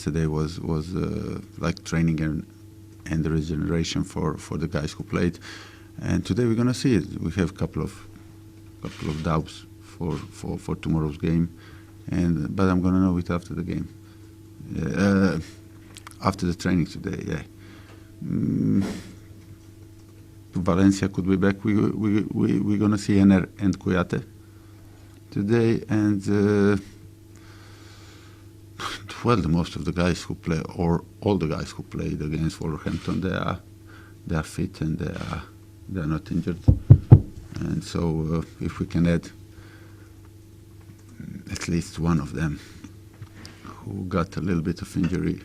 yesterday was like training and the regeneration for the guys who played. And today we're gonna see it. We have a couple of doubts for tomorrow's game, but I'm gonna know it after the game, after the training today. Yeah. Valencia could be back. We're gonna see Enner and Kouyaté today, and well, the most of the guys who play, or all the guys who played against Wolverhampton, they are fit and they are not injured. And so if we can add at least one of them who got a little bit of injury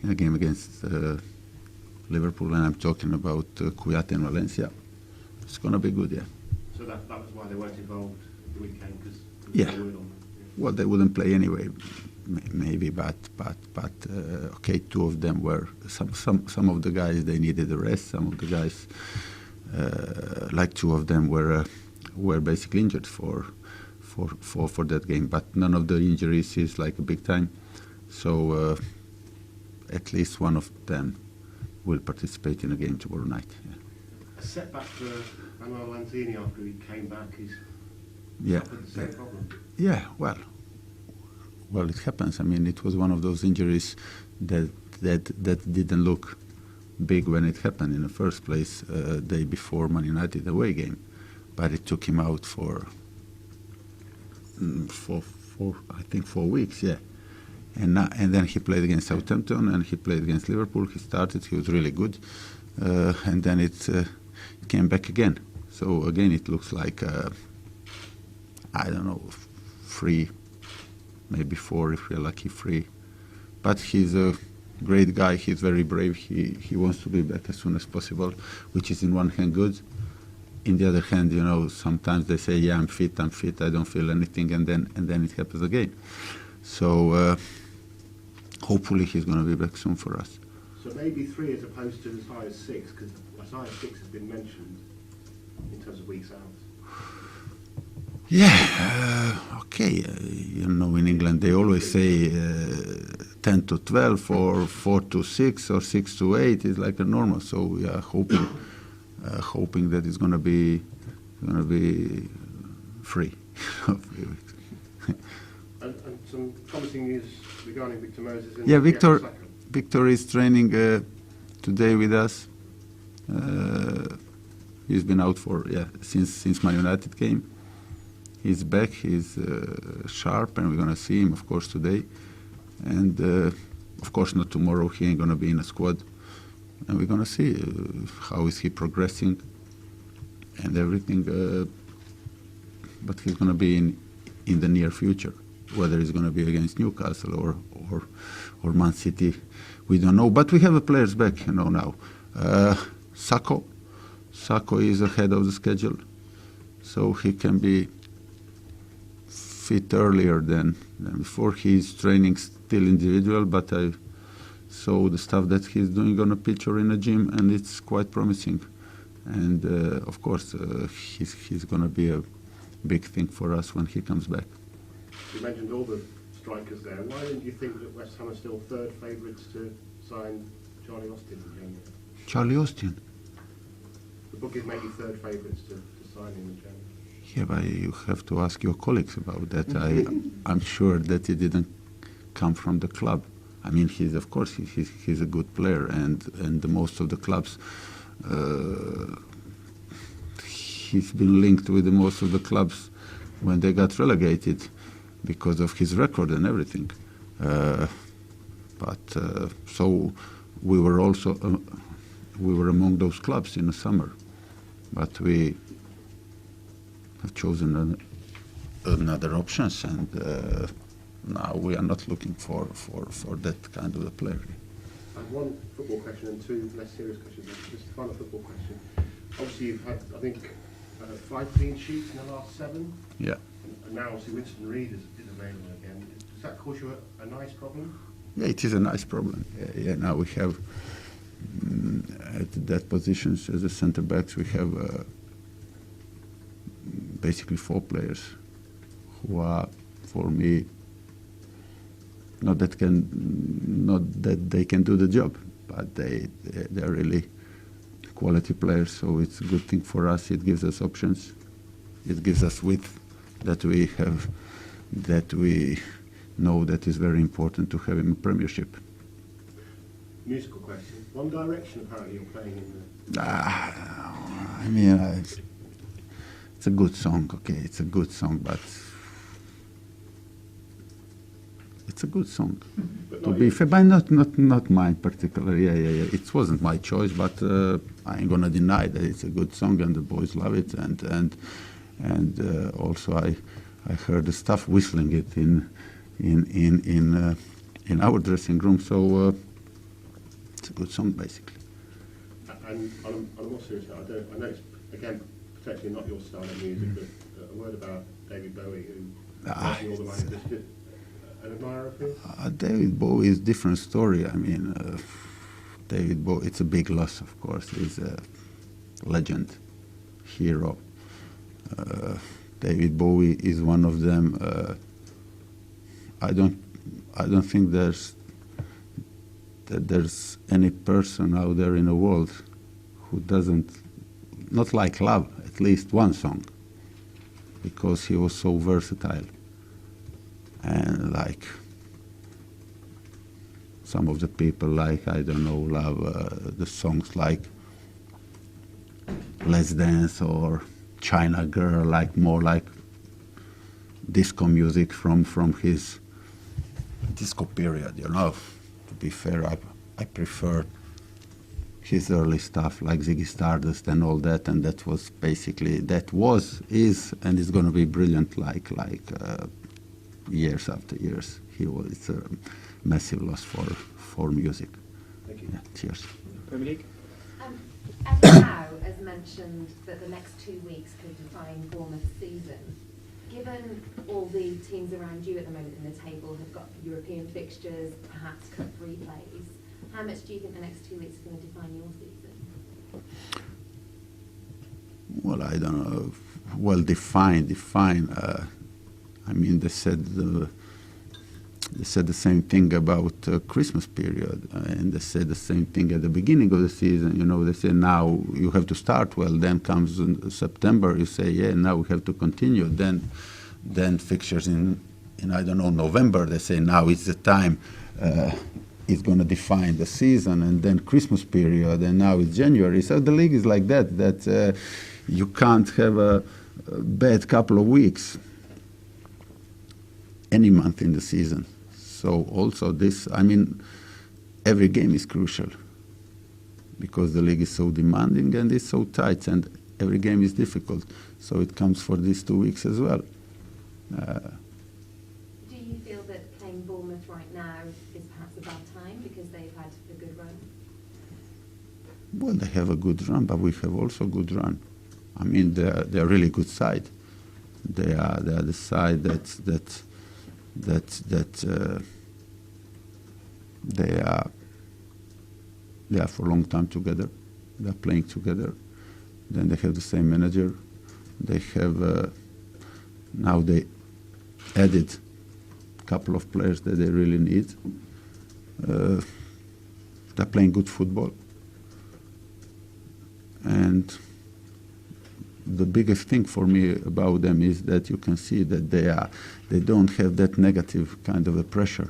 in a game against Liverpool, and I'm talking about Kouyaté and Valencia, it's going to be good, yeah. So that was why they weren't involved the weekend, because yeah. they were on. Well, they wouldn't play anyway, maybe, but okay, two of them were, some of the guys, they needed a rest, some of the guys, like two of them were basically injured for that game, but none of the injuries is like a big time, so at least one of them will participate in a game tomorrow night. Yeah. A setback for Manuel Lanzini after he came back is yeah. the same problem. Yeah, well, it happens. I mean, it was one of those injuries that didn't look big when it happened in the first place, day before Man United away game, but it took him out for I think 4 weeks, yeah. And then he played against Southampton and he played against Liverpool. He started, he was really good, and then it came back again. So again, it looks like I don't know, 3, maybe 4 if we're lucky, 3. But he's a great guy. He's very brave. He wants to be back as soon as possible, which is in one hand good. In the other hand, you know, sometimes they say, yeah, I'm fit, I don't feel anything, and then it happens again. So hopefully he's going to be back soon for us. So maybe 3 as opposed to as high as 6, because as high as 6 has been mentioned in terms of weeks out. Yeah, okay. You know, in England they always say 10 to 12 or 4 to 6 or 6 to 8 is like a normal. So we are hoping that it's going to be free. and some promising news regarding Victor Moses. Yeah, Victor is training today with us. He's been out for since Man United came. He's back. He's sharp, and we're gonna see him, of course, today. And of course, not tomorrow. He ain't gonna be in a squad, and we're gonna see how is he progressing and everything. But he's gonna be in the near future. Whether it's gonna be against Newcastle or Man City, we don't know. But we have the players back, you know, now. Sakho is ahead of the schedule, so he can be fit earlier than before. He's training still individual, but I saw the stuff that he's doing on a pitch or in a gym, and it's quite promising. And of course, he's going to be a big thing for us when he comes back. You mentioned all the strikers there. Why don't you think that West Ham are still third favourites to sign Charlie Austin in January? Charlie Austin? The bookies may be third favourites to sign him in January. Yeah, but you have to ask your colleagues about that. I'm sure that he didn't come from the club. I mean, he's a good player, and the most of the clubs, he's been linked with the most of the clubs when they got relegated because of his record and everything. So we were also we were among those clubs in the summer, but we have chosen another options, and now we are not looking for that kind of a player. I have one football question and 2 less serious questions. Just a final football question. Obviously, you've had, I think, 5 clean sheets in the last 7. Yeah. And now, obviously, Winston Reid is available again. Does that cause you a nice problem? Yeah, it is a nice problem. Yeah, now we have at that positions as a centre backs, we have basically 4 players who are, for me, not that they can do the job, but they're really quality players. So it's a good thing for us. It gives us options. It gives us width that we have, that we know that is very important to have in the Premiership. Musical question. One Direction, apparently you're playing in the... I mean, it's a good song, okay, it's a good song, but it's a good song. To be fair, but not mine particularly. Yeah. It wasn't my choice, but I ain't gonna deny that it's a good song and the boys love it, and also I heard the staff whistling it in our dressing room, so it's a good song basically. And on a more serious note, I know it's, again, potentially not your style of music, but a word about David Bowie, who making all the money. Just an admirer of his? David Bowie is a different story. I mean, David Bowie, it's a big loss, of course. He's a legend, hero. David Bowie is one of them. I don't think there's any person out there in the world who doesn't not like love at least one song, because he was so versatile, and like some of the people, like, I don't know, love the songs like Let's Dance or China Girl, like more like disco music from his disco period, you know. To be fair, I prefer his early stuff like Ziggy Stardust and all that, and that was basically, is and is going to be brilliant like years after years. It's a massive loss for music. Thank you. Yeah, cheers. Premier League? Eddie Howe has mentioned that the next 2 weeks could define Bournemouth's season. Given all the teams around you at the moment in the table have got European fixtures, perhaps cup replays, how much do you think the next 2 weeks are going to define your season? Well, I don't know. Well, define. I mean, they said the same thing about Christmas period, and they said the same thing at the beginning of the season. You know, they say now you have to start well. Then comes September, you say, yeah, now we have to continue. Then fixtures in I don't know, November, they say now it's the time. It's going to define the season, and then Christmas period, and now it's January. So the league is like that you can't have a bad couple of weeks any month in the season. So also this, I mean, every game is crucial because the league is so demanding and it's so tight, and every game is difficult. So it comes for these 2 weeks as well. Do you feel that playing Bournemouth right now is perhaps a bad time because they've had a good run? Well, they have a good run, but we have also a good run. I mean, they're a really good side. They are the side that they are for a long time together. They are playing together. Then they have the same manager. They have now they added a couple of players that they really need. They're playing good football, and the biggest thing for me about them is that you can see that they don't have that negative kind of a pressure.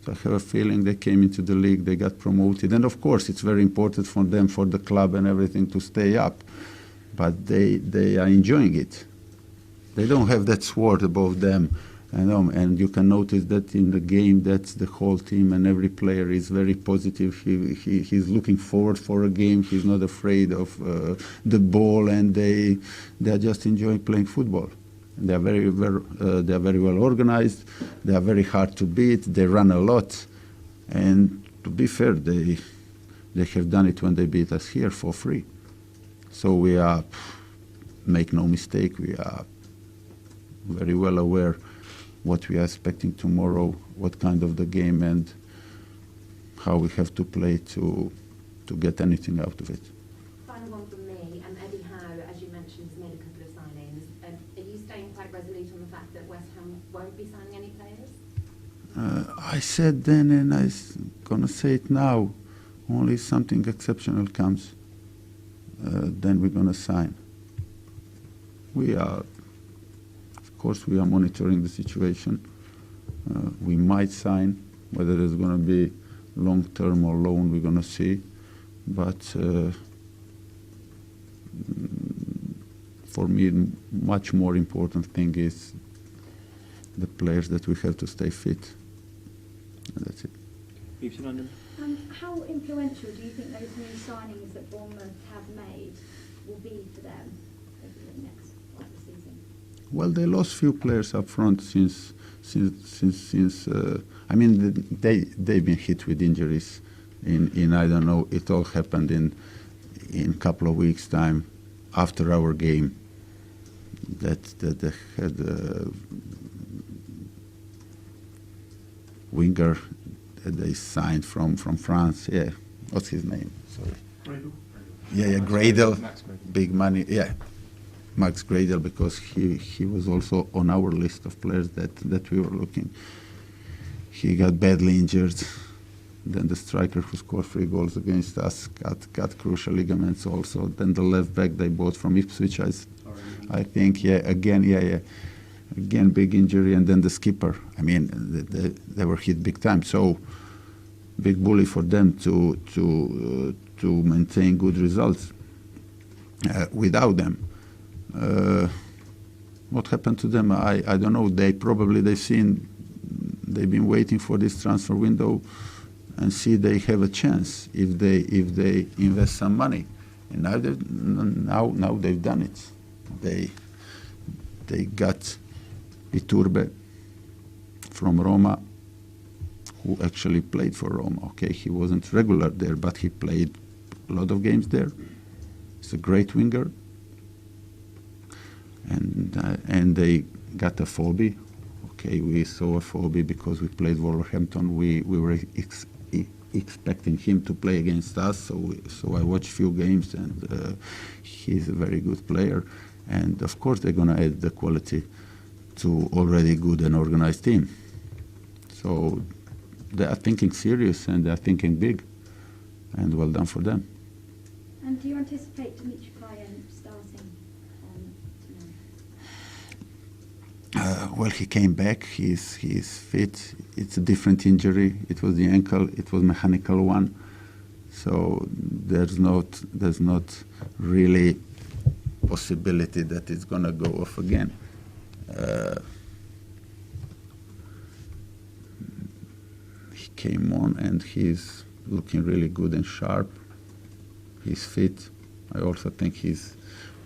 So I have a feeling they came into the league, they got promoted, and of course it's very important for them, for the club and everything, to stay up, but they are enjoying it. They don't have that sword above them, and you can notice that in the game, that the whole team and every player is very positive. He's looking forward for a game. He's not afraid of the ball, and they are just enjoying playing football. And they are very well organized. They are very hard to beat. They run a lot, and to be fair, they have done it when they beat us here for free. So we are, make no mistake, we are very well aware what we are expecting tomorrow, what kind of the game, and how we have to play to get anything out of it. Final one from me. Eddie Howe, as you mentioned, has made a couple of signings. Are you staying quite resolute on the fact that West Ham won't be signing any players? I said then, and I'm gonna say it now. Only something exceptional comes, then we're gonna sign. We are, of course, we are monitoring the situation. We might sign. Whether it's gonna be long-term or loan, we're gonna see. But for me, much more important thing is the players that we have to stay fit. And that's it. How influential do you think those new signings that Bournemouth have made will be for them over the next part of the season? Well, they lost few players up front since I mean, they've been hit with injuries. In I don't know, it all happened in a couple of weeks' time after our game. That they had a winger that they signed from France. Yeah, what's his name? Sorry. Gradel. Yeah, Gradel. Big money. Yeah, Max Gradel, because he was also on our list of players that we were looking. He got badly injured. Then the striker who scored 3 goals against us got crucial ligaments also. Then the left back they bought from Ipswich, I think, again big injury. And then the skipper. I mean, they were hit big time. So big bully for them to maintain good results without them. What happened to them? I don't know. They've been waiting for this transfer window and see they have a chance if they invest some money. And now they've done it. They got Iturbe from Roma, who actually played for Roma. Okay, he wasn't regular there, but he played a lot of games there. He's a great winger. And they got a Phoebe. Okay, we saw a Phoebe because we played Wolverhampton. We were expecting him to play against us, so I watched few games, and he's a very good player. And of course, they're going to add the quality to already good and organized team. So they are thinking serious and they are thinking big, and well done for them. And do you anticipate Dimitri starting tonight? Well, he came back. He's fit. It's a different injury. It was the ankle. It was mechanical one. So there's not really possibility that it's gonna go off again. He came on and he's looking really good and sharp. He's fit. I also think he's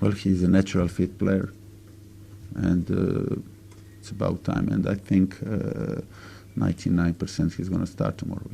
a natural fit player, and it's about time. And I think 99% he's going to start tomorrow.